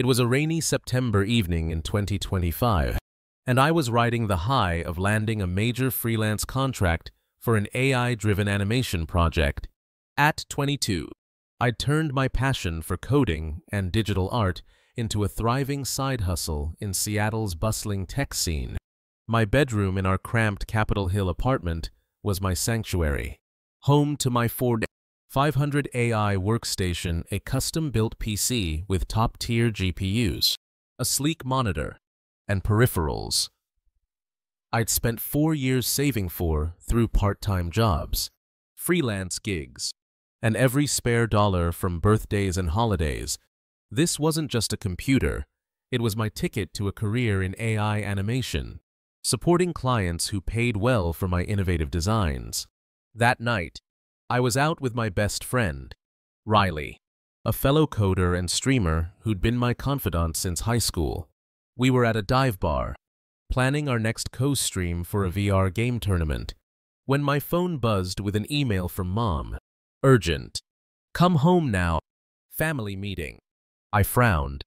It was a rainy September evening in 2025, and I was riding the high of landing a major freelance contract for an AI-driven animation project. At 22, I'd turned my passion for coding and digital art into a thriving side hustle in Seattle's bustling tech scene. My bedroom in our cramped Capitol Hill apartment was my sanctuary, home to my Ford 500 AI Workstation, a custom-built PC with top-tier GPUs, a sleek monitor, and peripherals I'd spent 4 years saving for through part-time jobs, freelance gigs, and every spare dollar from birthdays and holidays. This wasn't just a computer, it was my ticket to a career in AI animation, supporting clients who paid well for my innovative designs. That night, I was out with my best friend, Riley, a fellow coder and streamer who'd been my confidant since high school. We were at a dive bar, planning our next co-stream for a VR game tournament, when my phone buzzed with an email from Mom. Urgent. Come home now. Family meeting. I frowned,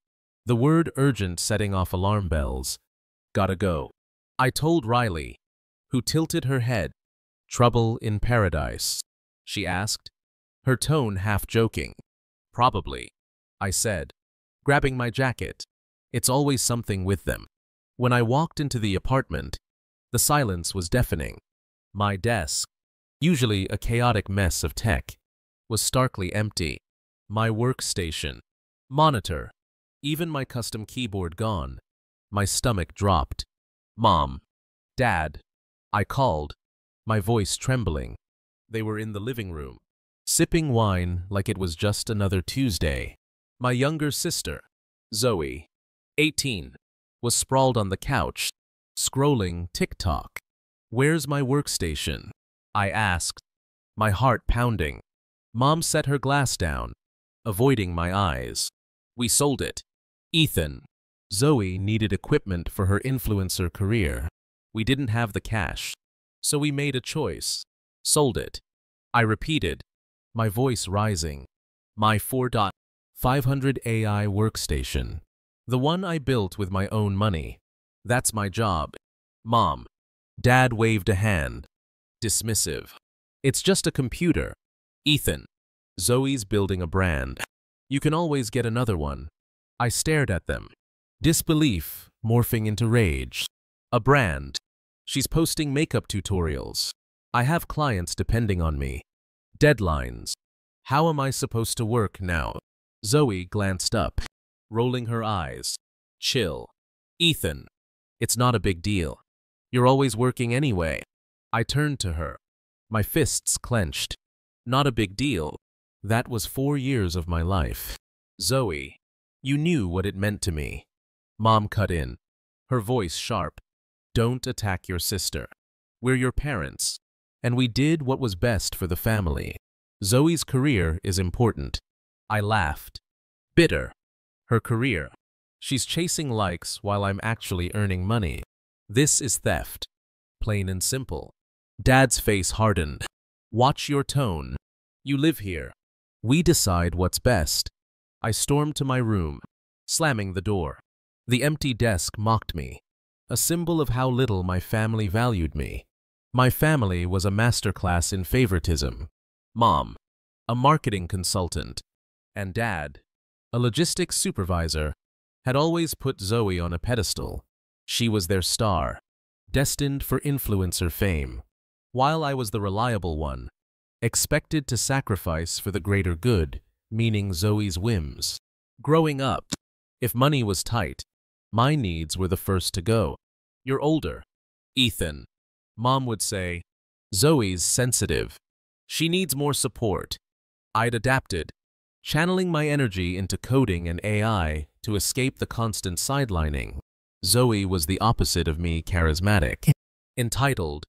the word urgent setting off alarm bells. Gotta go. I told Riley, who tilted her head. Trouble in paradise? She asked, her tone half joking. Probably, I said, grabbing my jacket. It's always something with them. When I walked into the apartment, the silence was deafening. My desk, usually a chaotic mess of tech, was starkly empty. My workstation, monitor, even my custom keyboard gone. My stomach dropped. Mom, Dad, I called, my voice trembling. They were in the living room, sipping wine like it was just another Tuesday. My younger sister, Zoe, 18, was sprawled on the couch, scrolling TikTok. Where's my workstation? I asked, my heart pounding. Mom set her glass down, avoiding my eyes. We sold it. Ethan. Zoe needed equipment for her influencer career. We didn't have the cash, so we made a choice. Sold it. I repeated, my voice rising. My 4.500 AI workstation. The one I built with my own money. That's my job. Mom. Dad waved a hand. Dismissive. It's just a computer. Ethan. Zoe's building a brand. You can always get another one. I stared at them. Disbelief morphing into rage. A brand. She's posting makeup tutorials. I have clients depending on me. Deadlines. How am I supposed to work now? Zoe glanced up, rolling her eyes. Chill. Ethan. It's not a big deal. You're always working anyway. I turned to her, my fists clenched. Not a big deal. That was 4 years of my life. Zoe, you knew what it meant to me. Mom cut in, her voice sharp. Don't attack your sister. We're your parents, and we did what was best for the family. Zoe's career is important. I laughed. Bitter. Her career. She's chasing likes while I'm actually earning money. This is theft. Plain and simple. Dad's face hardened. Watch your tone. You live here. We decide what's best. I stormed to my room, slamming the door. The empty desk mocked me, a symbol of how little my family valued me. My family was a masterclass in favoritism. Mom, a marketing consultant, and Dad, a logistics supervisor, had always put Zoe on a pedestal. She was their star, destined for influencer fame, while I was the reliable one, expected to sacrifice for the greater good, meaning Zoe's whims. Growing up, if money was tight, my needs were the first to go. You're older. Ethan. Mom would say, Zoe's sensitive. She needs more support. I'd adapted, channeling my energy into coding and AI to escape the constant sidelining. Zoe was the opposite of me, charismatic, entitled,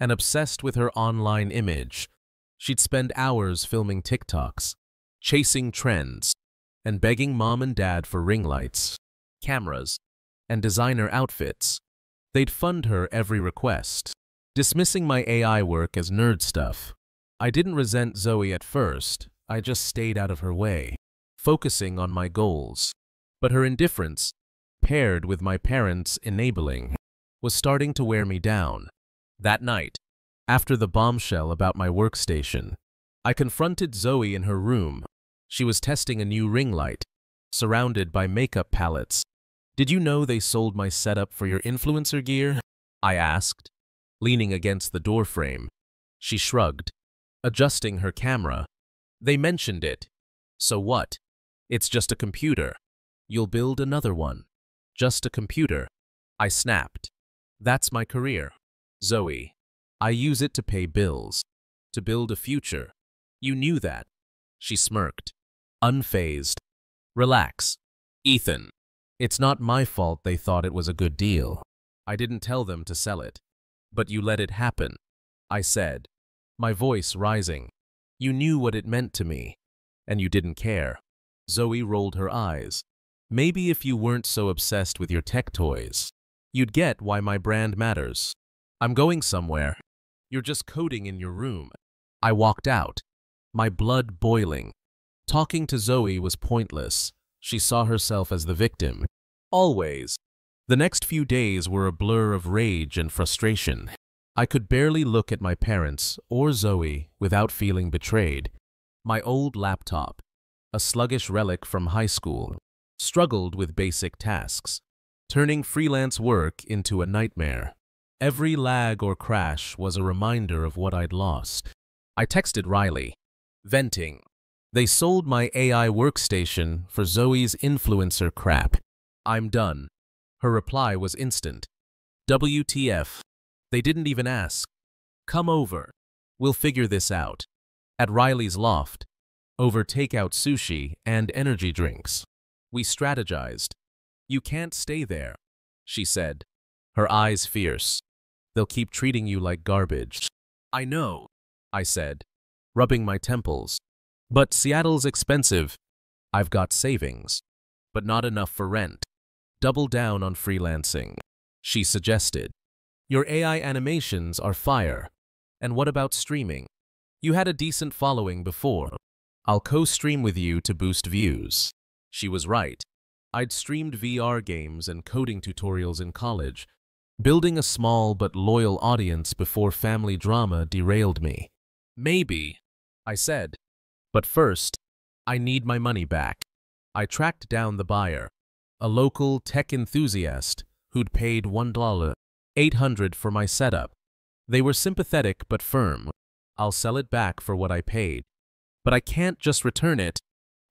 and obsessed with her online image. She'd spend hours filming TikToks, chasing trends, and begging Mom and Dad for ring lights, cameras, and designer outfits. They'd fund her every request, dismissing my AI work as nerd stuff. I didn't resent Zoe at first, I just stayed out of her way, focusing on my goals. But her indifference, paired with my parents' enabling, was starting to wear me down. That night, after the bombshell about my workstation, I confronted Zoe in her room. She was testing a new ring light, surrounded by makeup palettes. "Did you know they sold my setup for your influencer gear?" I asked, leaning against the doorframe. She shrugged, adjusting her camera. "They mentioned it. So what? It's just a computer. You'll build another one. Just a computer." I snapped. "That's my career, Zoe. I use it to pay bills, to build a future. You knew that." She smirked, unfazed. "Relax, Ethan. It's not my fault they thought it was a good deal. I didn't tell them to sell it. But you let it happen," I said, my voice rising. "You knew what it meant to me, and you didn't care." Zoe rolled her eyes. "Maybe if you weren't so obsessed with your tech toys, you'd get why my brand matters. I'm going somewhere. You're just coding in your room." I walked out, my blood boiling. Talking to Zoe was pointless. She saw herself as the victim. Always. The next few days were a blur of rage and frustration. I could barely look at my parents or Zoe without feeling betrayed. My old laptop, a sluggish relic from high school, struggled with basic tasks, turning freelance work into a nightmare. Every lag or crash was a reminder of what I'd lost. I texted Riley, venting. They sold my AI workstation for Zoe's influencer crap. "I'm done." Her reply was instant. "WTF? They didn't even ask. Come over. We'll figure this out." At Riley's loft, over takeout sushi and energy drinks, we strategized. "You can't stay there," she said, her eyes fierce. "They'll keep treating you like garbage." "I know," I said, rubbing my temples. "But Seattle's expensive. I've got savings, but not enough for rent." "Double down on freelancing," she suggested. "Your AI animations are fire. And what about streaming? You had a decent following before. I'll co-stream with you to boost views." She was right. I'd streamed VR games and coding tutorials in college, building a small but loyal audience before family drama derailed me. "Maybe," I said. "But first, I need my money back." I tracked down the buyer, a local tech enthusiast who'd paid $1,800 for my setup. They were sympathetic but firm. "I'll sell it back for what I paid. But I can't just return it."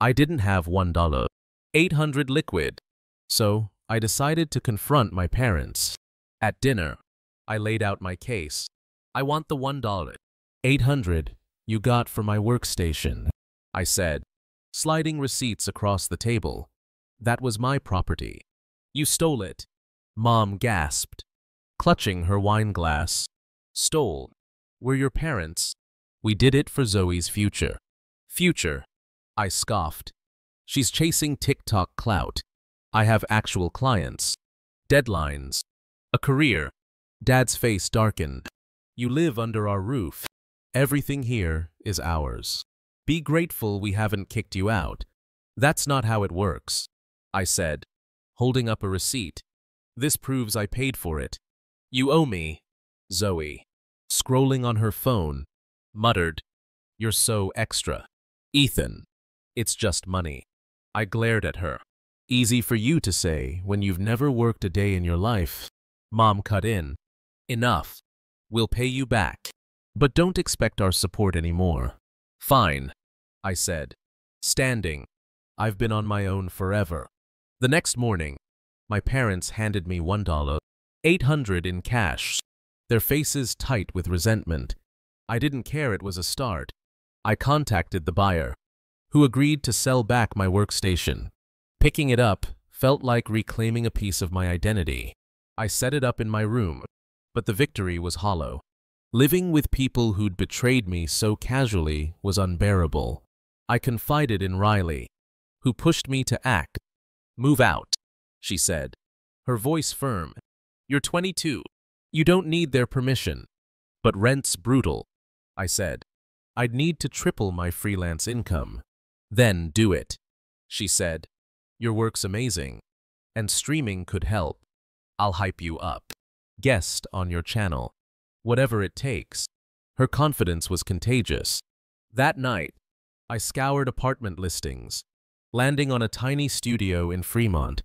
I didn't have $1,800 liquid, so I decided to confront my parents. At dinner, I laid out my case. "I want the $1,800 you got for my workstation," I said, sliding receipts across the table. "That was my property." "You stole it," Mom gasped, clutching her wine glass. "Stole? We're your parents. We did it for Zoe's future." "Future?" I scoffed. "She's chasing TikTok clout. I have actual clients, deadlines, a career." Dad's face darkened. "You live under our roof. Everything here is ours. Be grateful we haven't kicked you out." "That's not how it works," I said, holding up a receipt. "This proves I paid for it." "You owe me," Zoe, scrolling on her phone, muttered. "You're so extra." "Ethan, it's just money." I glared at her. "Easy for you to say when you've never worked a day in your life." Mom cut in. "Enough. We'll pay you back. But don't expect our support anymore." "Fine," I said, standing. I've been on my own forever. The next morning, my parents handed me $1,800 in cash, their faces tight with resentment. I didn't care, it was a start. I contacted the buyer, who agreed to sell back my workstation. Picking it up felt like reclaiming a piece of my identity. I set it up in my room, but the victory was hollow. Living with people who'd betrayed me so casually was unbearable. I confided in Riley, who pushed me to act. "Move out," she said, her voice firm. "You're 22. You don't need their permission." "But rent's brutal," I said. "I'd need to triple my freelance income." "Then do it," she said. Your work's amazing, and streaming could help. I'll hype you up. Guest on your channel. Whatever it takes. Her confidence was contagious. That night, I scoured apartment listings, landing on a tiny studio in Fremont.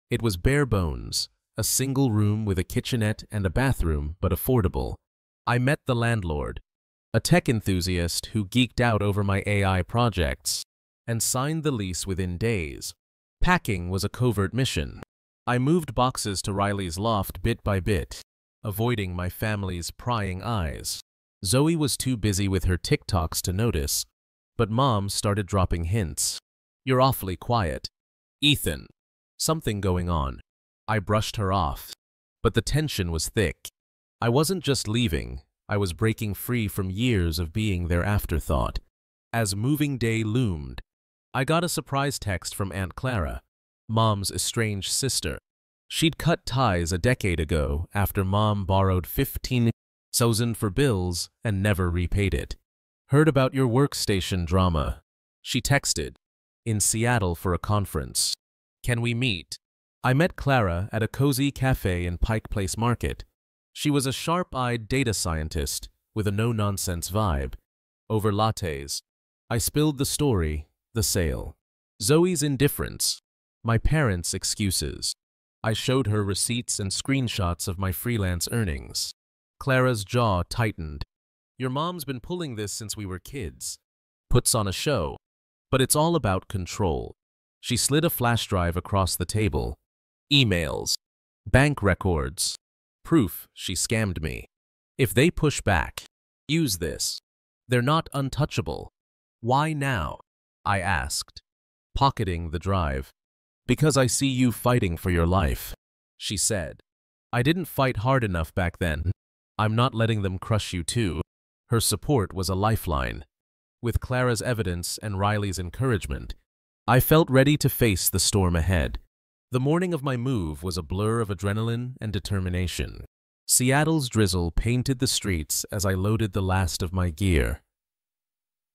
It was bare bones, a single room with a kitchenette and a bathroom, but affordable. I met the landlord, a tech enthusiast who geeked out over my AI projects, and signed the lease within days. Packing was a covert mission. I moved boxes to Riley's loft bit by bit, avoiding my family's prying eyes. Zoe was too busy with her TikToks to notice, but Mom started dropping hints. You're awfully quiet. Ethan, something going on. I brushed her off, but the tension was thick. I wasn't just leaving, I was breaking free from years of being their afterthought. As moving day loomed, I got a surprise text from Aunt Clara, Mom's estranged sister. She'd cut ties a decade ago after Mom borrowed $15,000 for bills and never repaid it. Heard about your Workstation drama. She texted. In Seattle for a conference. Can we meet? I met Clara at a cozy cafe in Pike Place Market. She was a sharp-eyed data scientist with a no-nonsense vibe. Over lattes, I spilled the story, the sale. Zoe's indifference. My parents' excuses. I showed her receipts and screenshots of my freelance earnings. Clara's jaw tightened. Your mom's been pulling this since we were kids. Puts on a show. But it's all about control. She slid a flash drive across the table. Emails. Bank records. Proof she scammed me. If they push back, use this. They're not untouchable. Why now? I asked, pocketing the drive. Because I see you fighting for your life, she said. I didn't fight hard enough back then. I'm not letting them crush you too. Her support was a lifeline. With Clara's evidence and Riley's encouragement, I felt ready to face the storm ahead. The morning of my move was a blur of adrenaline and determination. Seattle's drizzle painted the streets as I loaded the last of my gear.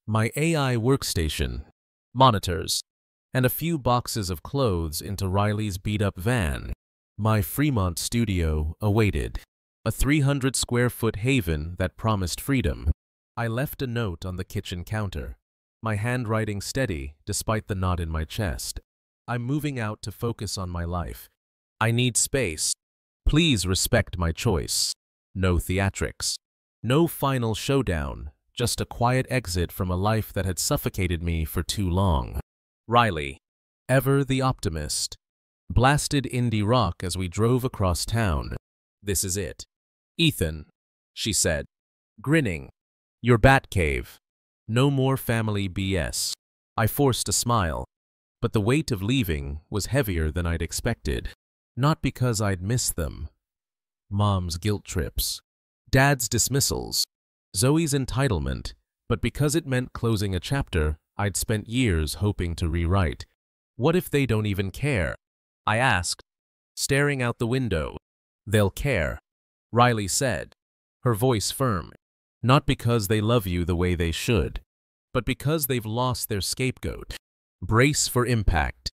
My AI workstation, monitors, and a few boxes of clothes into Riley's beat-up van. My Fremont studio awaited, a 300-square-foot haven that promised freedom. I left a note on the kitchen counter, my handwriting steady despite the knot in my chest. I'm moving out to focus on my life. I need space. Please respect my choice. No theatrics. No final showdown, just a quiet exit from a life that had suffocated me for too long. Riley, ever the optimist, blasted indie rock as we drove across town. This is it. Ethan, she said, grinning. Your Batcave. No more family BS. I forced a smile, but the weight of leaving was heavier than I'd expected. Not because I'd missed them. Mom's guilt trips. Dad's dismissals. Zoe's entitlement, but because it meant closing a chapter I'd spent years hoping to rewrite. What if they don't even care? I asked, staring out the window. They'll care, Riley said, her voice firm. Not because they love you the way they should, but because they've lost their scapegoat. Brace for impact.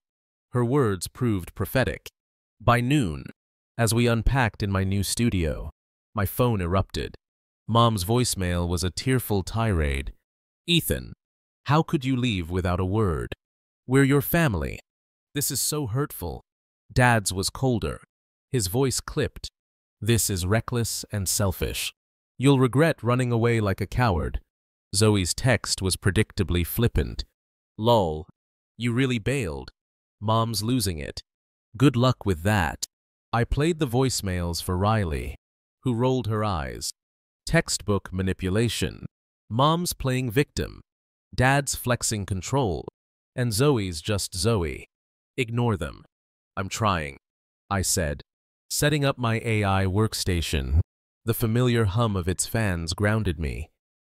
Her words proved prophetic. By noon, as we unpacked in my new studio, my phone erupted. Mom's voicemail was a tearful tirade. Ethan, how could you leave without a word? We're your family. This is so hurtful. Dad's was colder. His voice clipped. This is reckless and selfish. You'll regret running away like a coward. Zoe's text was predictably flippant. Lol. You really bailed. Mom's losing it. Good luck with that. I played the voicemails for Riley, who rolled her eyes. Textbook manipulation. Mom's playing victim. Dad's flexing control. And Zoe's just Zoe. Ignore them. I'm trying, I said, setting up my AI workstation. The familiar hum of its fans grounded me,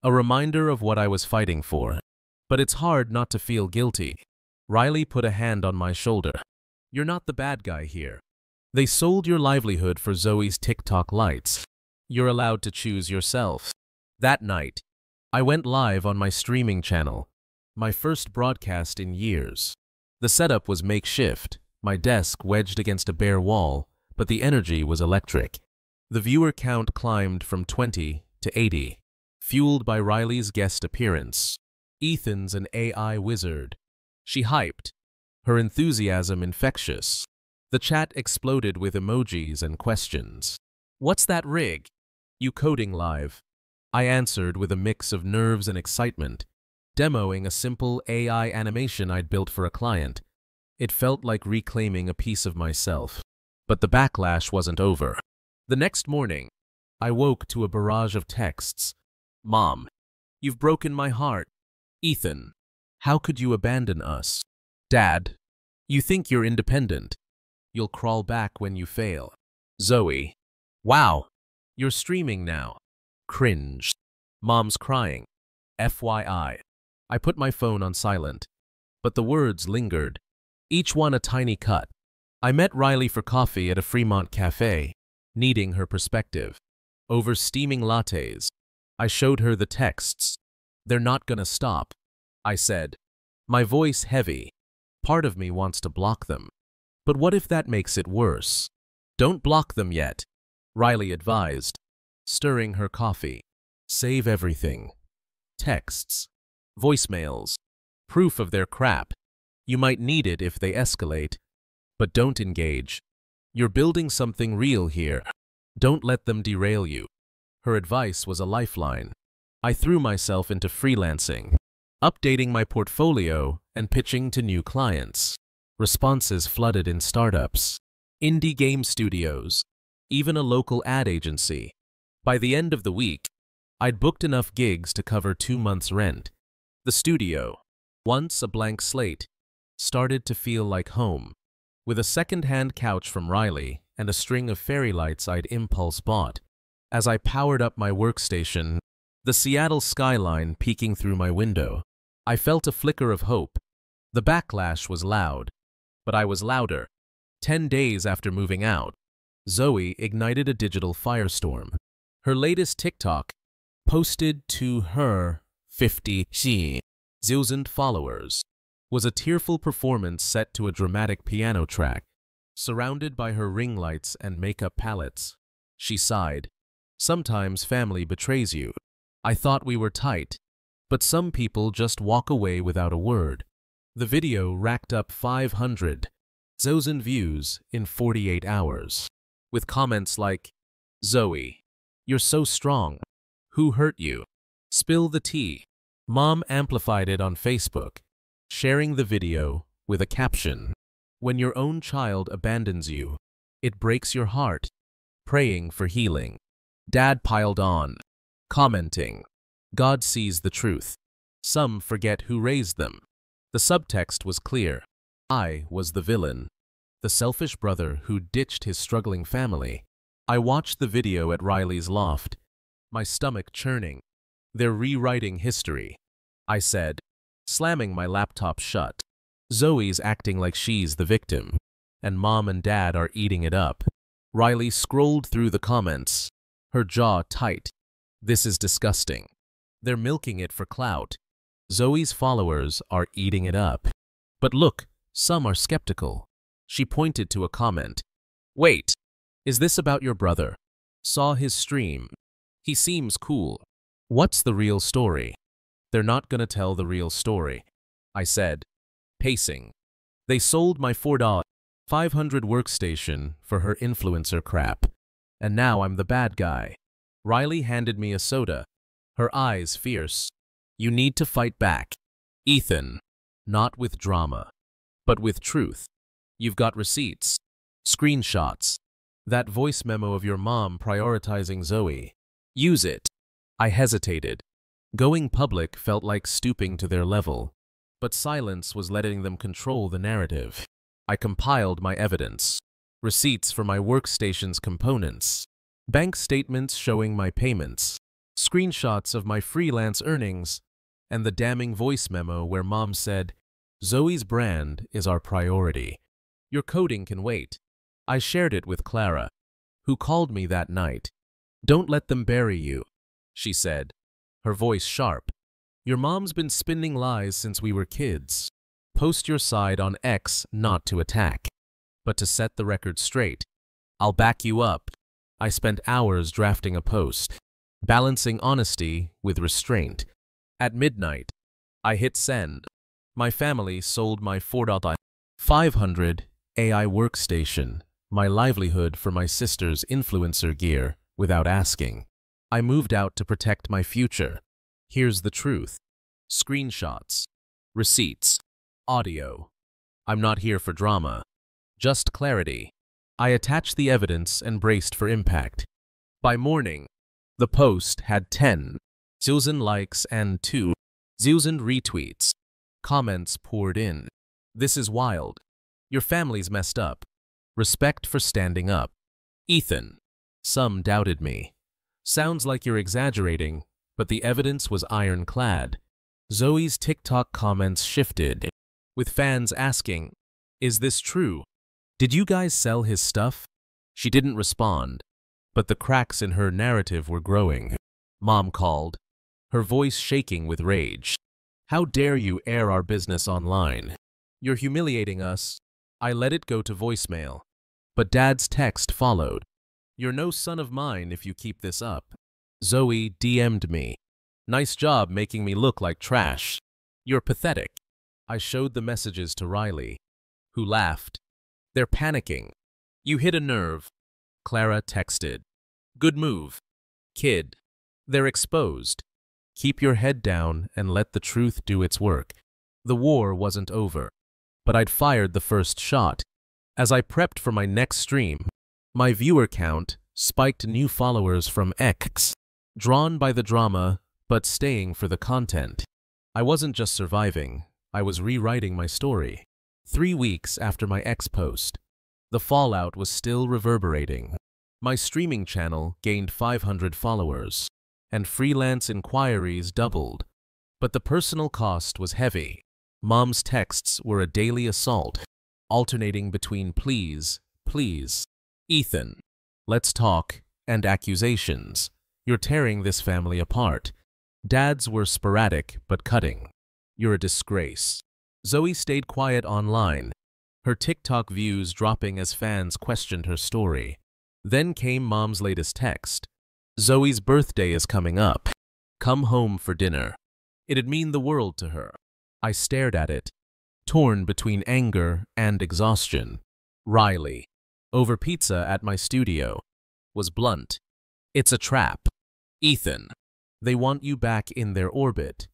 a reminder of what I was fighting for. But it's hard not to feel guilty. Riley put a hand on my shoulder. You're not the bad guy here. They sold your livelihood for Zoe's TikTok lights. You're allowed to choose yourself. That night, I went live on my streaming channel, my first broadcast in years. The setup was makeshift, My desk wedged against a bare wall, but the energy was electric. The viewer count climbed from 20 to 80, fueled by Riley's guest appearance. Ethan's an AI wizard. She hyped, her enthusiasm infectious. The chat exploded with emojis and questions. "What's that rig? You coding live?" I answered with a mix of nerves and excitement, demoing a simple AI animation I'd built for a client. It felt like reclaiming a piece of myself. But the backlash wasn't over. The next morning, I woke to a barrage of texts. "Mom, you've broken my heart." "Ethan, how could you abandon us?" "Dad, you think you're independent. You'll crawl back when you fail." "Zoe, wow, you're streaming now." Cringe. "Mom's crying. FYI. I put my phone on silent, but the words lingered, each one a tiny cut. I met Riley for coffee at a Fremont cafe, needing her perspective. Over steaming lattes, I showed her the texts. "They're not gonna stop," I said, my voice heavy. Part of me wants to block them. But what if that makes it worse? "Don't block them yet," Riley advised, stirring her coffee. "Save everything. Texts, voicemails, proof of their crap. You might need it if they escalate. But don't engage. You're building something real here. Don't let them derail you." Her advice was a lifeline. I threw myself into freelancing, updating my portfolio and pitching to new clients. Responses flooded in startups, indie game studios, even a local ad agency. By the end of the week, I'd booked enough gigs to cover 2 months' rent. The studio, once a blank slate, started to feel like home. With a second-hand couch from Riley and a string of fairy lights I'd impulse bought, as I powered up my workstation, the Seattle skyline peeking through my window, I felt a flicker of hope. The backlash was loud, but I was louder. 10 days after moving out, Zoe ignited a digital firestorm. Her latest TikTok, posted to her 50,000 followers, was a tearful performance set to a dramatic piano track. Surrounded by her ring lights and makeup palettes, she sighed. "Sometimes family betrays you. I thought we were tight, but some people just walk away without a word." The video racked up 500,000 views in 48 hours, with comments like, "Zoe, you're so strong. Who hurt you? Spill the tea." Mom amplified it on Facebook, sharing the video with a caption, "When your own child abandons you, it breaks your heart. Praying for healing." Dad piled on, commenting, "God sees the truth. Some forget who raised them." The subtext was clear. I was the villain, the selfish brother who ditched his struggling family. I watched the video at Riley's loft, my stomach churning. "They're rewriting history," I said, slamming my laptop shut. "Zoe's acting like she's the victim, and Mom and Dad are eating it up." Riley scrolled through the comments, her jaw tight. "This is disgusting. They're milking it for clout. Zoe's followers are eating it up. But look, some are skeptical." She pointed to a comment. "Wait, is this about your brother? Saw his stream. He seems cool. What's the real story?" "They're not gonna tell the real story," I said, pacing. "They sold my $4,500 workstation for her influencer crap, and now I'm the bad guy." Riley handed me a soda, her eyes fierce. "You need to fight back, Ethan. Not with drama, but with truth. You've got receipts, screenshots, that voice memo of your mom prioritizing Zoe. Use it." I hesitated. Going public felt like stooping to their level, but silence was letting them control the narrative. I compiled my evidence. Receipts for my workstation's components, bank statements showing my payments, screenshots of my freelance earnings, and the damning voice memo where Mom said, "Zoe's brand is our priority. Your coding can wait." I shared it with Clara, who called me that night. "Don't let them bury you," she said, her voice sharp. "Your mom's been spinning lies since we were kids. Post your side on X, not to attack." But to set the record straight, I'll back you up. I spent hours drafting a post, balancing honesty with restraint. At midnight, I hit send. My family sold my 4,500 AI workstation, my livelihood for my sister's influencer gear, without asking. I moved out to protect my future. Here's the truth. Screenshots, receipts, audio. I'm not here for drama, just clarity. I attached the evidence and braced for impact. By morning, the post had 10,000 likes and 2,000 retweets. Comments poured in. This is wild. Your family's messed up. Respect for standing up. Ethan. Some doubted me. Sounds like you're exaggerating, but the evidence was ironclad. Zoe's TikTok comments shifted, with fans asking, "Is this true? Did you guys sell his stuff?" She didn't respond, but the cracks in her narrative were growing. Mom called, her voice shaking with rage. "How dare you air our business online? You're humiliating us." I let it go to voicemail, but Dad's text followed. "You're no son of mine if you keep this up." Zoe DM'd me. "Nice job making me look like trash. You're pathetic." I showed the messages to Riley, who laughed. "They're panicking. You hit a nerve." Clara texted. "Good move. Kid. They're exposed. Keep your head down and let the truth do its work." The war wasn't over, but I'd fired the first shot. As I prepped for my next stream, my viewer count spiked. New followers from X, drawn by the drama but staying for the content. I wasn't just surviving, I was rewriting my story. 3 weeks after my X post, the fallout was still reverberating. My streaming channel gained 500 followers, and freelance inquiries doubled. But the personal cost was heavy. Mom's texts were a daily assault, alternating between please, Ethan, let's talk, and accusations. You're tearing this family apart. Dad's were sporadic but cutting. You're a disgrace. Zoe stayed quiet online, her TikTok views dropping as fans questioned her story. Then came Mom's latest text. Zoe's birthday is coming up. Come home for dinner. It'd mean the world to her. I stared at it, torn between anger and exhaustion. Riley, over pizza at my studio, was blunt. It's a trap. Ethan, they want you back in their orbit,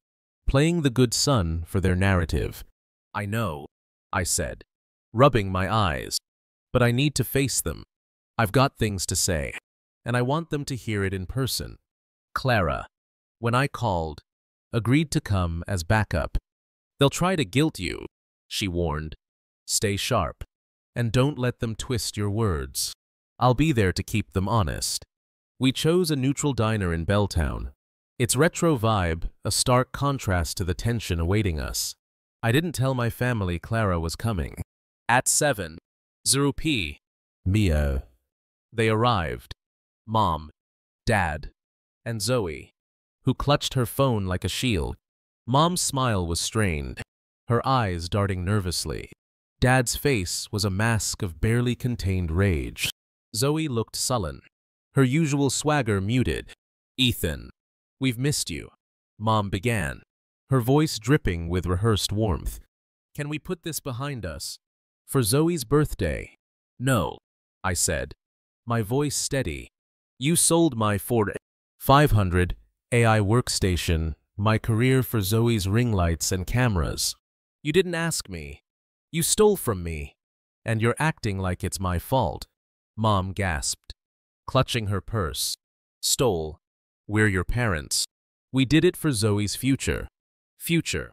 playing the good son for their narrative. I know, I said, rubbing my eyes, but I need to face them. I've got things to say, and I want them to hear it in person. Clara, when I called, agreed to come as backup. They'll try to guilt you, she warned. Stay sharp, and don't let them twist your words. I'll be there to keep them honest. We chose a neutral diner in Belltown. Its retro vibe, a stark contrast to the tension awaiting us. I didn't tell my family Clara was coming. At 7:00 p. Mia. They arrived. Mom, Dad, and Zoe, who clutched her phone like a shield. Mom's smile was strained, her eyes darting nervously. Dad's face was a mask of barely contained rage. Zoe looked sullen, her usual swagger muted. Ethan, we've missed you, Mom began, her voice dripping with rehearsed warmth. Can we put this behind us? For Zoe's birthday? No, I said, my voice steady. You sold my 4,500 AI workstation, my career for Zoe's ring lights and cameras. You didn't ask me. You stole from me, and you're acting like it's my fault. Mom gasped, clutching her purse. Stole. We're your parents. We did it for Zoe's future. Future,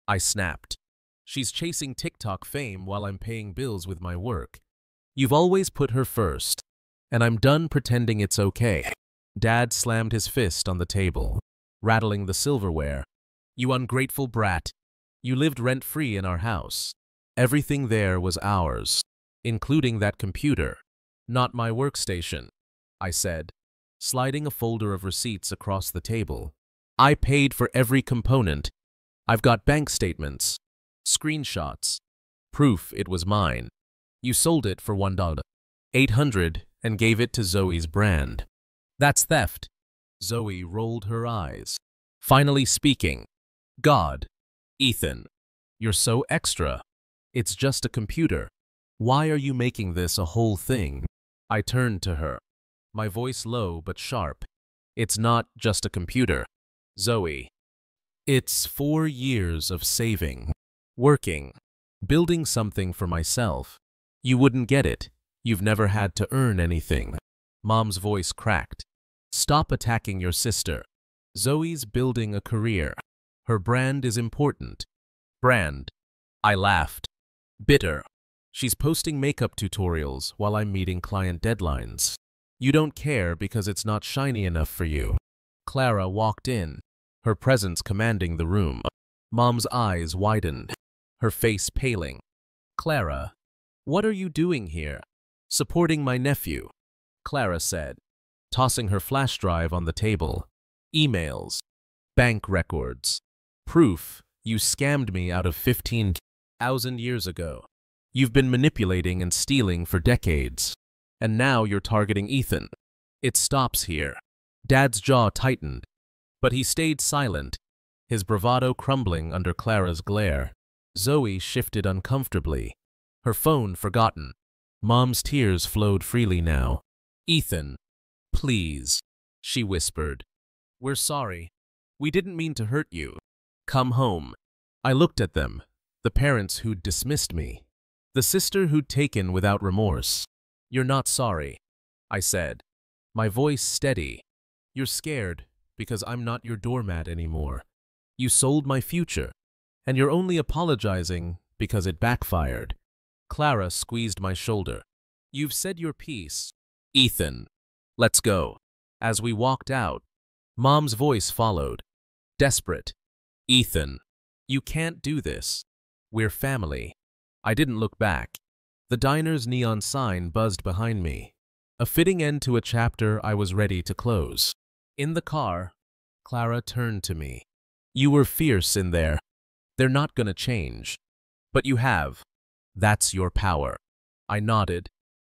I snapped. She's chasing TikTok fame while I'm paying bills with my work. You've always put her first, and I'm done pretending it's okay. Dad slammed his fist on the table, rattling the silverware. You ungrateful brat. You lived rent-free in our house. Everything there was ours, including that computer. Not my workstation, I said, sliding a folder of receipts across the table. I paid for every component. I've got bank statements, screenshots, proof it was mine. You sold it for $1,800 and gave it to Zoe's brand. That's theft. Zoe rolled her eyes. Finally speaking. God. Ethan. You're so extra. It's just a computer. Why are you making this a whole thing? I turned to her, my voice low but sharp. It's not just a computer, Zoe. It's 4 years of saving, working, building something for myself. You wouldn't get it. You've never had to earn anything. Mom's voice cracked. Stop attacking your sister. Zoe's building a career. Her brand is important. Brand. I laughed. Bitter. She's posting makeup tutorials while I'm meeting client deadlines. You don't care because it's not shiny enough for you. Clara walked in, her presence commanding the room. Mom's eyes widened, her face paling. Clara, what are you doing here? Supporting my nephew, Clara said, tossing her flash drive on the table. Emails, bank records, proof you scammed me out of 15,000 years ago. You've been manipulating and stealing for decades, and now you're targeting Ethan. It stops here. Dad's jaw tightened, but he stayed silent, his bravado crumbling under Clara's glare. Zoe shifted uncomfortably, her phone forgotten. Mom's tears flowed freely now. Ethan, please, she whispered. We're sorry. We didn't mean to hurt you. Come home. I looked at them, the parents who'd dismissed me, the sister who'd taken without remorse. You're not sorry, I said, my voice steady. You're scared because I'm not your doormat anymore. You sold my future, and you're only apologizing because it backfired. Clara squeezed my shoulder. You've said your piece. Ethan, let's go. As we walked out, Mom's voice followed, desperate. Ethan, you can't do this. We're family. I didn't look back. The diner's neon sign buzzed behind me, a fitting end to a chapter I was ready to close. In the car, Clara turned to me. You were fierce in there. They're not gonna change. But you have. That's your power. I nodded,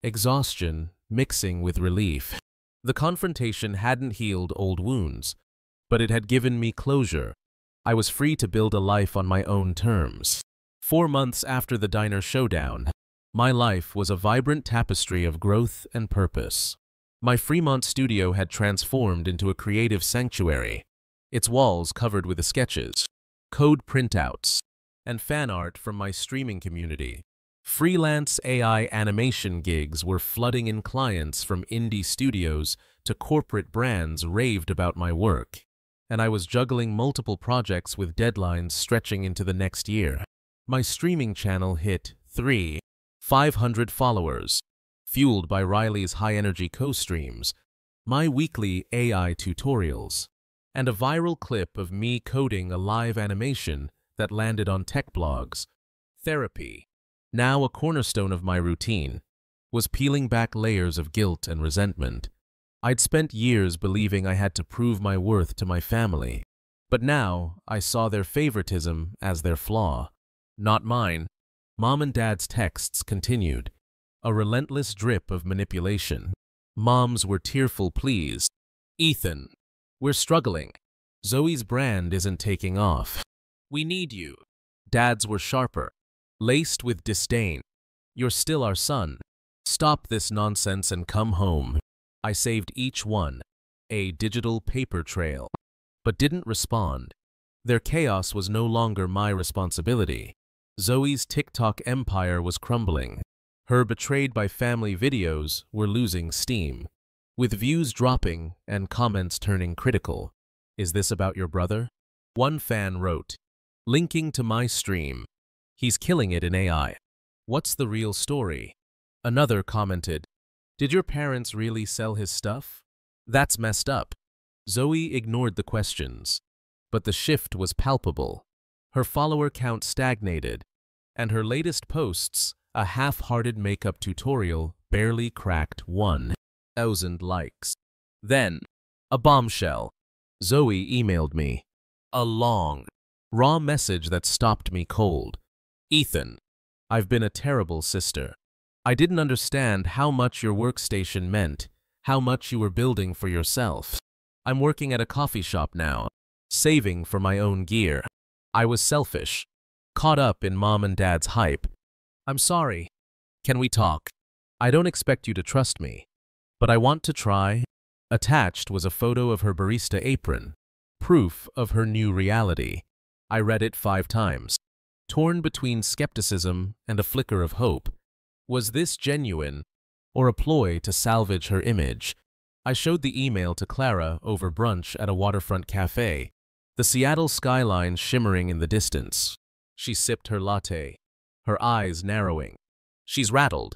exhaustion mixing with relief. The confrontation hadn't healed old wounds, but it had given me closure. I was free to build a life on my own terms. 4 months after the diner showdown, my life was a vibrant tapestry of growth and purpose. My Fremont studio had transformed into a creative sanctuary, its walls covered with sketches, code printouts, and fan art from my streaming community. Freelance AI animation gigs were flooding in. Clients from indie studios to corporate brands raved about my work, and I was juggling multiple projects with deadlines stretching into the next year. My streaming channel hit 500 followers, fueled by Riley's high-energy co-streams, my weekly AI tutorials, and a viral clip of me coding a live animation that landed on tech blogs. Therapy, now a cornerstone of my routine, was peeling back layers of guilt and resentment. I'd spent years believing I had to prove my worth to my family, but now I saw their favoritism as their flaw, not mine. Mom and Dad's texts continued, a relentless drip of manipulation. Mom's were tearful pleas. Ethan, we're struggling. Zoe's brand isn't taking off. We need you. Dad's were sharper, laced with disdain. You're still our son. Stop this nonsense and come home. I saved each one, a digital paper trail, but didn't respond. Their chaos was no longer my responsibility. Zoe's TikTok empire was crumbling. Her betrayed by family videos were losing steam, with views dropping and comments turning critical. Is this about your brother? One fan wrote, linking to my stream. He's killing it in AI. What's the real story? Another commented, did your parents really sell his stuff? That's messed up. Zoe ignored the questions, but the shift was palpable. Her follower count stagnated, and her latest posts, a half-hearted makeup tutorial, barely cracked 1,000 likes. Then, a bombshell. Zoe emailed me. A long, raw message that stopped me cold. Ethan, I've been a terrible sister. I didn't understand how much your workstation meant, how much you were building for yourself. I'm working at a coffee shop now, saving for my own gear. I was selfish, caught up in mom and dad's hype. I'm sorry. Can we talk? I don't expect you to trust me, but I want to try. Attached was a photo of her barista apron, proof of her new reality. I read it 5 times, torn between skepticism and a flicker of hope. Was this genuine, or a ploy to salvage her image? I showed the email to Clara over brunch at a waterfront cafe, the Seattle skyline shimmering in the distance. She sipped her latte, her eyes narrowing. She's rattled,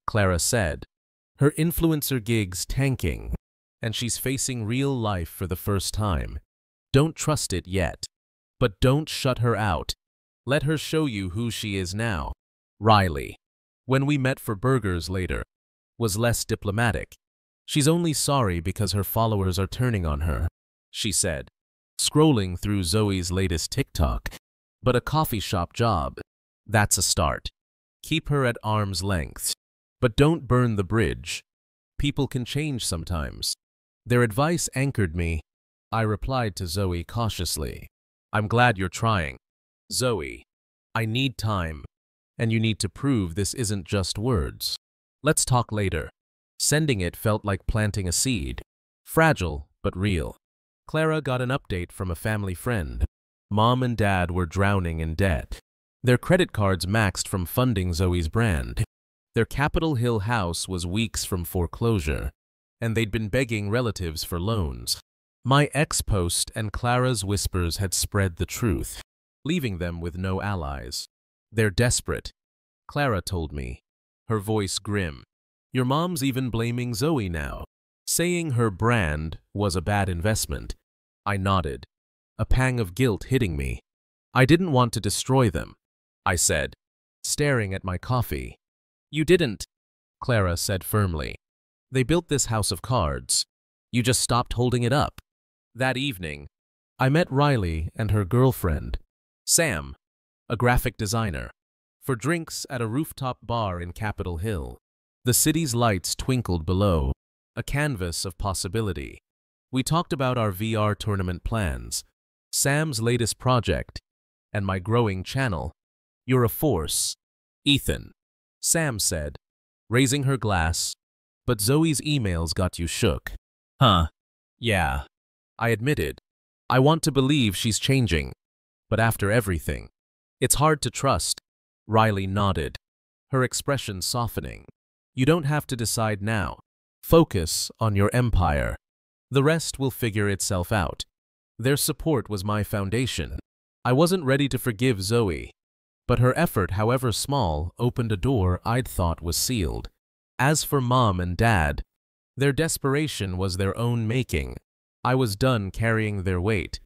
Clara said. Her influencer gig's tanking, and she's facing real life for the first time. Don't trust it yet, but don't shut her out. Let her show you who she is now. Riley, when we met for burgers later, was less diplomatic. She's only sorry because her followers are turning on her, she said, scrolling through Zoe's latest TikTok. But a coffee shop job, that's a start. Keep her at arm's length, but don't burn the bridge. People can change sometimes. Their advice anchored me. I replied to Zoe cautiously. I'm glad you're trying. Zoe, I need time, and you need to prove this isn't just words. Let's talk later. Sending it felt like planting a seed. Fragile, but real. Clara got an update from a family friend. Mom and Dad were drowning in debt. Their credit cards maxed from funding Zoe's brand. Their Capitol Hill house was weeks from foreclosure, and they'd been begging relatives for loans. My ex-post and Clara's whispers had spread the truth, leaving them with no allies. They're desperate, Clara told me, her voice grim. Your mom's even blaming Zoe now, saying her brand was a bad investment. I nodded, a pang of guilt hitting me. I didn't want to destroy them, I said, staring at my coffee. You didn't, Clara said firmly. They built this house of cards. You just stopped holding it up. That evening, I met Riley and her girlfriend, Sam, a graphic designer, for drinks at a rooftop bar in Capitol Hill. The city's lights twinkled below, a canvas of possibility. We talked about our VR tournament plans, Sam's latest project, and my growing channel. You're a force, Ethan, Sam said, raising her glass. But Zoe's emails got you shook. Huh. Yeah. I admitted. I want to believe she's changing. But after everything, it's hard to trust. Riley nodded, her expression softening. You don't have to decide now. Focus on your empire. The rest will figure itself out. Their support was my foundation. I wasn't ready to forgive Zoe, but her effort, however small, opened a door I'd thought was sealed. As for Mom and Dad, their desperation was their own making. I was done carrying their weight,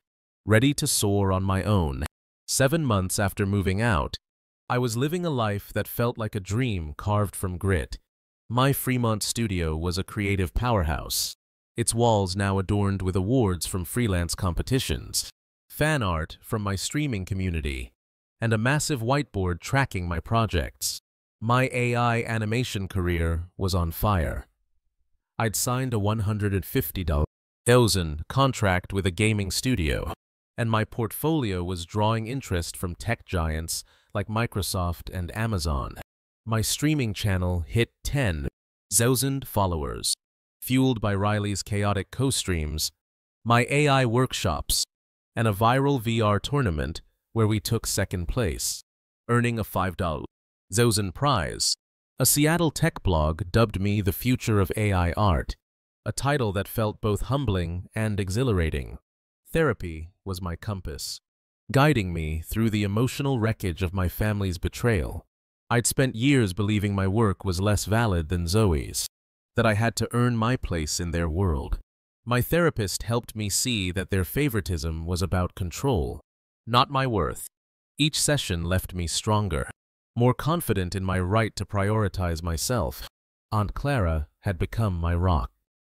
ready to soar on my own. 7 months after moving out, I was living a life that felt like a dream carved from grit. My Fremont studio was a creative powerhouse, its walls now adorned with awards from freelance competitions, fan art from my streaming community, and a massive whiteboard tracking my projects. My AI animation career was on fire. I'd signed a $150,000 contract with a gaming studio, and my portfolio was drawing interest from tech giants like Microsoft and Amazon. My streaming channel hit 10,000 followers, fueled by Riley's chaotic co-streams, my AI workshops, and a viral VR tournament where we took second place, earning a $5,000 prize. A Seattle tech blog dubbed me the future of AI art, a title that felt both humbling and exhilarating. Therapy was my compass, guiding me through the emotional wreckage of my family's betrayal. I'd spent years believing my work was less valid than Zoe's, that I had to earn my place in their world. My therapist helped me see that their favoritism was about control, not my worth. Each session left me stronger, more confident in my right to prioritize myself. Aunt Clara had become my rock,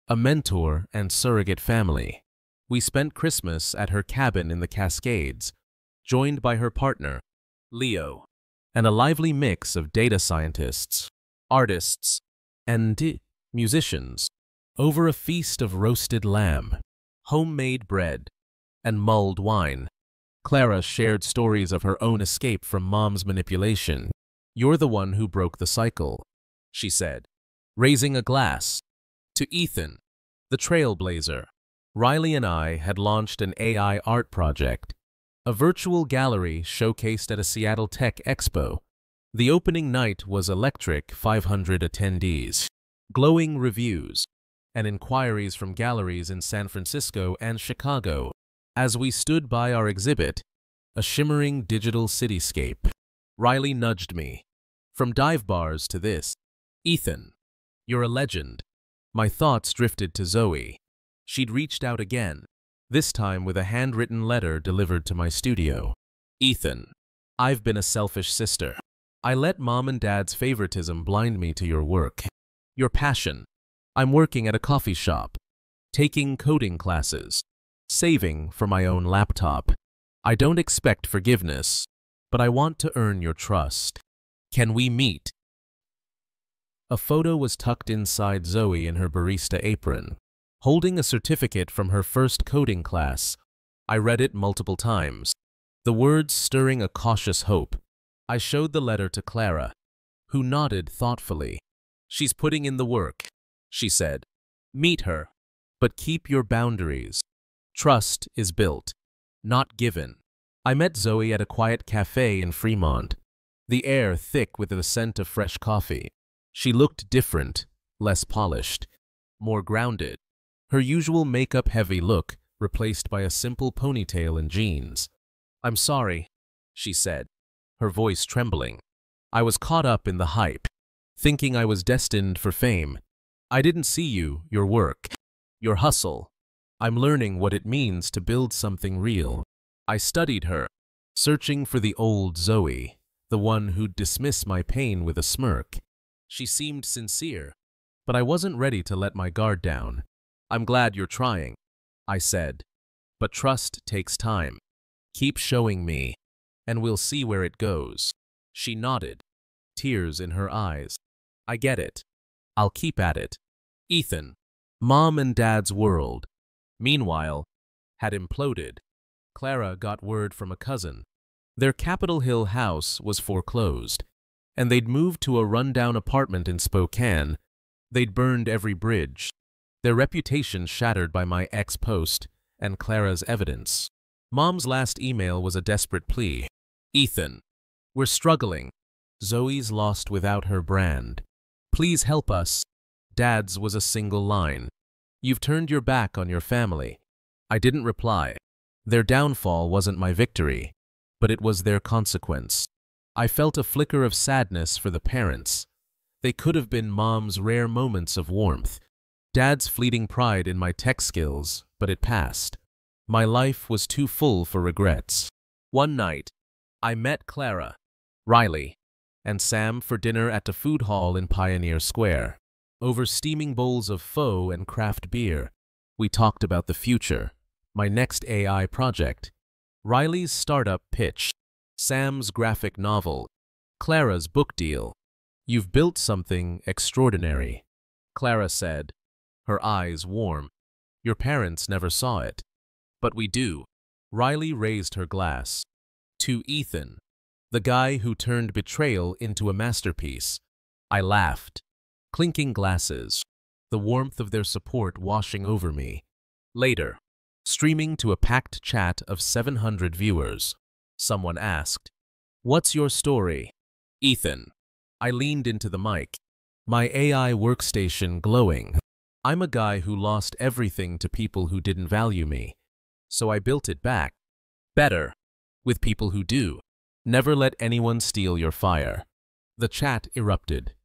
a mentor and surrogate family. We spent Christmas at her cabin in the Cascades, joined by her partner, Leo, and a lively mix of data scientists, artists, and musicians, over a feast of roasted lamb, homemade bread, and mulled wine. Clara shared stories of her own escape from Mom's manipulation. "You're the one who broke the cycle," she said, raising a glass. To Ethan, the trailblazer, Riley and I had launched an AI art project, a virtual gallery showcased at a Seattle Tech Expo. The opening night was electric, 500 attendees, glowing reviews, and inquiries from galleries in San Francisco and Chicago. As we stood by our exhibit, a shimmering digital cityscape, Riley nudged me. "From dive bars to this. Ethan, you're a legend." My thoughts drifted to Zoe. She'd reached out again, this time with a handwritten letter delivered to my studio. "Ethan, I've been a selfish sister. I let Mom and Dad's favoritism blind me to your work, your passion. I'm working at a coffee shop, taking coding classes, saving for my own laptop. I don't expect forgiveness, but I want to earn your trust. Can we meet?" A photo was tucked inside Zoe in her barista apron, holding a certificate from her first coding class. I read it multiple times, the words stirring a cautious hope. I showed the letter to Clara, who nodded thoughtfully. "She's putting in the work," she said. "Meet her, but keep your boundaries. Trust is built, not given." I met Zoe at a quiet cafe in Fremont, the air thick with the scent of fresh coffee. She looked different, less polished, more grounded, her usual makeup-heavy look replaced by a simple ponytail and jeans. "I'm sorry," she said, her voice trembling. "I was caught up in the hype, thinking I was destined for fame. I didn't see your work, your hustle. I'm learning what it means to build something real." I studied her, searching for the old Zoe, the one who'd dismiss my pain with a smirk. She seemed sincere, but I wasn't ready to let my guard down. "I'm glad you're trying," I said, "but trust takes time. Keep showing me, and we'll see where it goes." She nodded, tears in her eyes. "I get it. I'll keep at it." Ethan, Mom and Dad's world, meanwhile, had imploded. Clara got word from a cousin. Their Capitol Hill house was foreclosed, and they'd moved to a rundown apartment in Spokane. They'd burned every bridge, their reputation shattered by my ex-post and Clara's evidence. Mom's last email was a desperate plea. "Ethan, we're struggling. Zoe's lost without her brand. Please help us." Dad's was a single line. "You've turned your back on your family." I didn't reply. Their downfall wasn't my victory, but it was their consequence. I felt a flicker of sadness for the parents. They could have been Mom's rare moments of warmth, Dad's fleeting pride in my tech skills, but it passed. My life was too full for regrets. One night, I met Clara, Riley, and Sam for dinner at a food hall in Pioneer Square. Over steaming bowls of pho and craft beer, we talked about the future, my next AI project, Riley's startup pitch, Sam's graphic novel, Clara's book deal. "You've built something extraordinary," Clara said, her eyes warm. "Your parents never saw it." "But we do." Riley raised her glass. "To Ethan, the guy who turned Betrayal into a masterpiece." I laughed, clinking glasses, the warmth of their support washing over me. Later, streaming to a packed chat of 700 viewers, someone asked, "What's your story?" "Ethan." I leaned into the mic, my AI workstation glowing. "I'm a guy who lost everything to people who didn't value me, so I built it back. Better, with people who do. Never let anyone steal your fire." The chat erupted.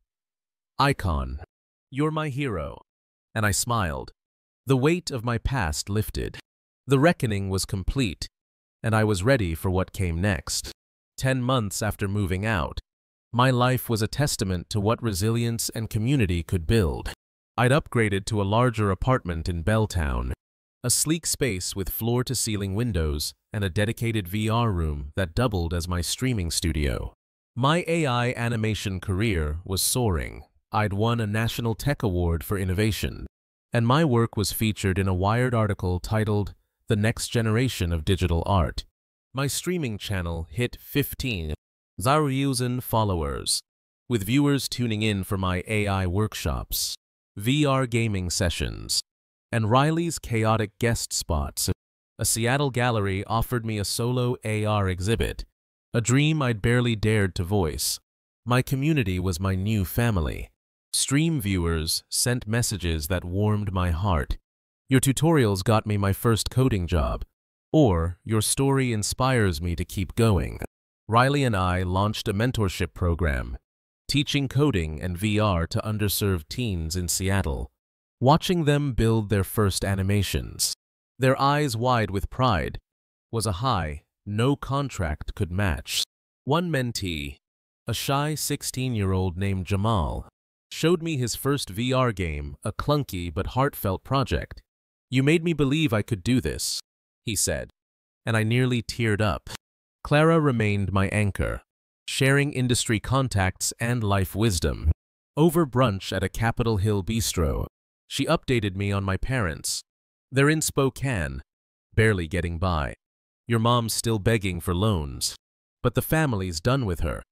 "Icon, you're my hero." And I smiled. The weight of my past lifted. The reckoning was complete, and I was ready for what came next. 10 months after moving out, my life was a testament to what resilience and community could build. I'd upgraded to a larger apartment in Belltown, a sleek space with floor-to-ceiling windows and a dedicated VR room that doubled as my streaming studio. My AI animation career was soaring, I'd won a National Tech Award for innovation, and my work was featured in a Wired article titled "The Next Generation of Digital Art." My streaming channel hit 15,000 followers, with viewers tuning in for my AI workshops, VR gaming sessions, and Riley's chaotic guest spots. A Seattle gallery offered me a solo AR exhibit, a dream I'd barely dared to voice. My community was my new family. Stream viewers sent messages that warmed my heart. "Your tutorials got me my first coding job," or "Your story inspires me to keep going." Riley and I launched a mentorship program, teaching coding and VR to underserved teens in Seattle. Watching them build their first animations, their eyes wide with pride, was a high no contract could match. One mentee, a shy 16-year-old named Jamal, showed me his first VR game, a clunky but heartfelt project. "You made me believe I could do this," he said, and I nearly teared up. Clara remained my anchor, sharing industry contacts and life wisdom. Over brunch at a Capitol Hill bistro, she updated me on my parents. "They're in Spokane, barely getting by. Your mom's still begging for loans, but the family's done with her.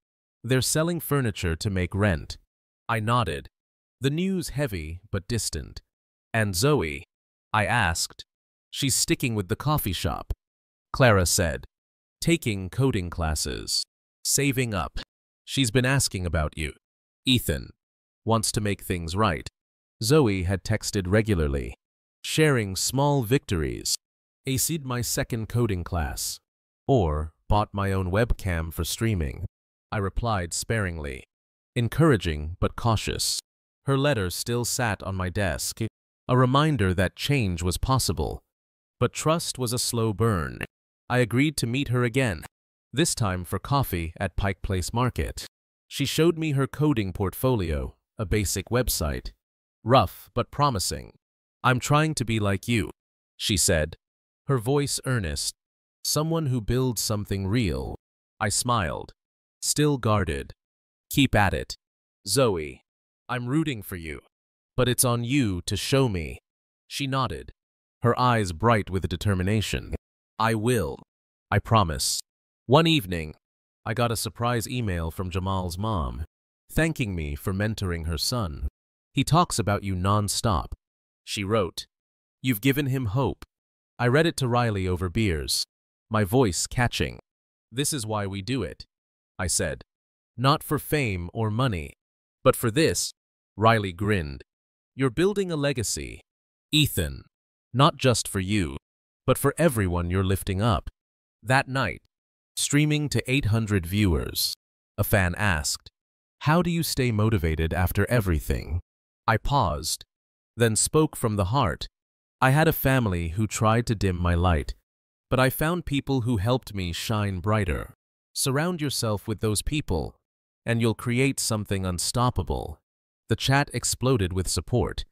They're selling furniture to make rent." I nodded, the news heavy but distant. "And Zoe?" I asked. "She's sticking with the coffee shop," Clara said. "Taking coding classes. Saving up. She's been asking about you. Ethan wants to make things right." Zoe had texted regularly, sharing small victories. "Aced my second coding class," or "bought my own webcam for streaming." I replied sparingly, encouraging but cautious. Her letter still sat on my desk, a reminder that change was possible. But trust was a slow burn. I agreed to meet her again, this time for coffee at Pike Place Market. She showed me her coding portfolio, a basic website. "Rough but promising. I'm trying to be like you," she said, her voice earnest. "Someone who builds something real." I smiled, still guarded. "Keep at it, Zoe. I'm rooting for you, but it's on you to show me." She nodded, her eyes bright with determination. "I will. I promise." One evening, I got a surprise email from Jamal's mom, thanking me for mentoring her son. "He talks about you non-stop," she wrote. "You've given him hope." I read it to Riley over beers, my voice catching. "This is why we do it," I said. "Not for fame or money, but for this." Riley grinned. "You're building a legacy, Ethan. Not just for you, but for everyone you're lifting up." That night, streaming to 800 viewers, a fan asked, "How do you stay motivated after everything?" I paused, then spoke from the heart. I had a family who tried to dim my light, but I found people who helped me shine brighter. Surround yourself with those people, and you'll create something unstoppable. The chat exploded with support,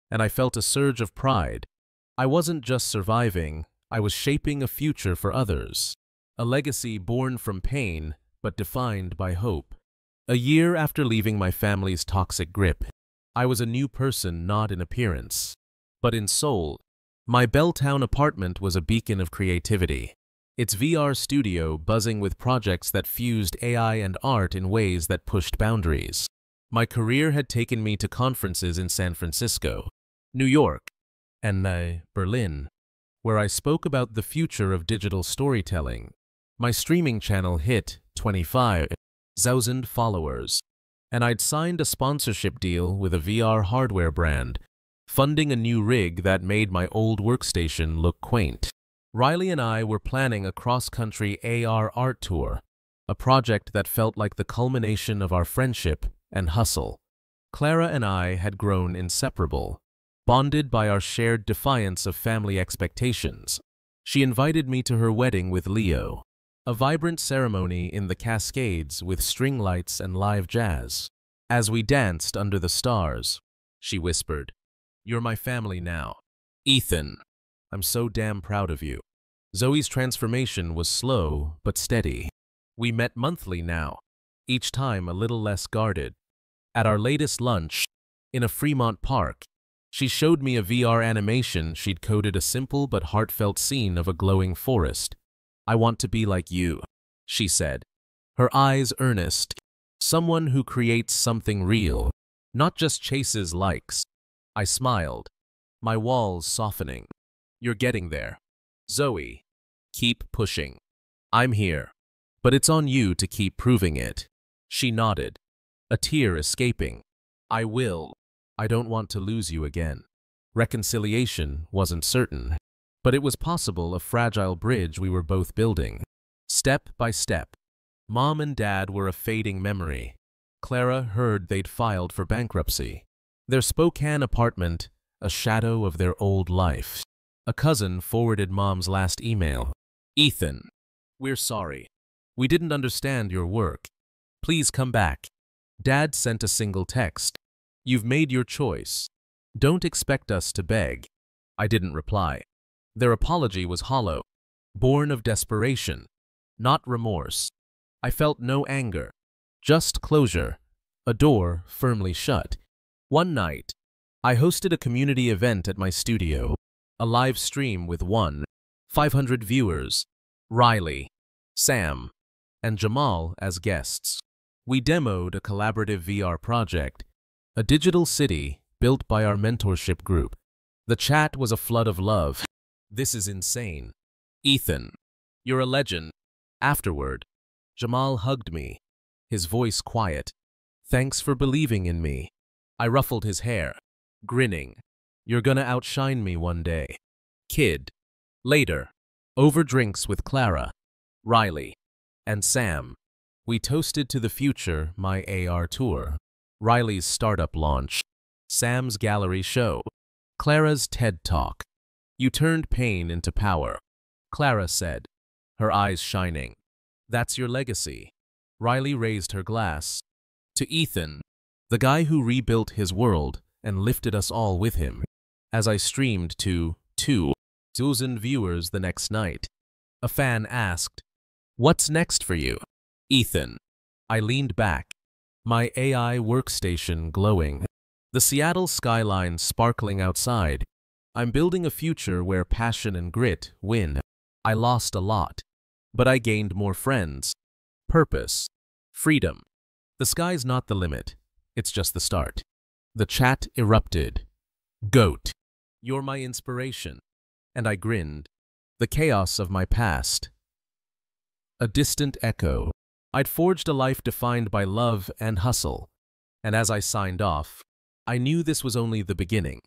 and I felt a surge of pride. I wasn't just surviving, I was shaping a future for others. A legacy born from pain, but defined by hope. A year after leaving my family's toxic grip, I was a new person not in appearance, but in soul. My Belltown apartment was a beacon of creativity, its VR studio buzzing with projects that fused AI and art in ways that pushed boundaries. My career had taken me to conferences in San Francisco, New York, and Berlin, where I spoke about the future of digital storytelling. My streaming channel hit 25,000 followers, and I'd signed a sponsorship deal with a VR hardware brand, funding a new rig that made my old workstation look quaint. Riley and I were planning a cross-country AR art tour, a project that felt like the culmination of our friendship and hustle. Clara and I had grown inseparable, bonded by our shared defiance of family expectations. She invited me to her wedding with Leo, a vibrant ceremony in the Cascades with string lights and live jazz. As we danced under the stars, she whispered, "You're my family now. Ethan, I'm so damn proud of you." Zoe's transformation was slow but steady. We met monthly now, each time a little less guarded. At our latest lunch, in a Fremont park, she showed me a VR animation she'd coded a simple but heartfelt scene of a glowing forest. "I want to be like you," she said, her eyes earnest. "Someone who creates something real, not just chases likes." I smiled, my walls softening. "You're getting there, Zoe. Keep pushing. I'm here, but it's on you to keep proving it." She nodded, a tear escaping. "I will. I don't want to lose you again." Reconciliation wasn't certain, but it was possible, a fragile bridge we were both building. Step by step. Mom and Dad were a fading memory. Clara heard they'd filed for bankruptcy. Their Spokane apartment, a shadow of their old life. A cousin forwarded Mom's last email. "Ethan, we're sorry. We didn't understand your work. Please come back." Dad sent a single text. "You've made your choice. Don't expect us to beg." I didn't reply. Their apology was hollow, born of desperation, not remorse. I felt no anger, just closure, a door firmly shut. One night, I hosted a community event at my studio, a live stream with 500 viewers, Riley, Sam, and Jamal as guests. We demoed a collaborative VR project, a digital city built by our mentorship group. The chat was a flood of love. "This is insane. Ethan, you're a legend." Afterward, Jamal hugged me, his voice quiet. "Thanks for believing in me." I ruffled his hair, grinning. "You're gonna outshine me one day, kid." Later, over drinks with Clara, Riley, and Sam, we toasted to the future, my AR tour, Riley's startup launch, Sam's gallery show, Clara's TED Talk. "You turned pain into power," Clara said, her eyes shining. "That's your legacy." Riley raised her glass. "To Ethan, the guy who rebuilt his world and lifted us all with him." As I streamed to 2,000 viewers the next night, a fan asked, "What's next for you, Ethan?" I leaned back, my AI workstation glowing, the Seattle skyline sparkling outside. "I'm building a future where passion and grit win." I lost a lot, but I gained more friends, purpose, freedom. The sky's not the limit, it's just the start. The chat erupted. "Goat, you're my inspiration." And I grinned, the chaos of my past, a distant echo. I'd forged a life defined by love and hustle, and as I signed off, I knew this was only the beginning.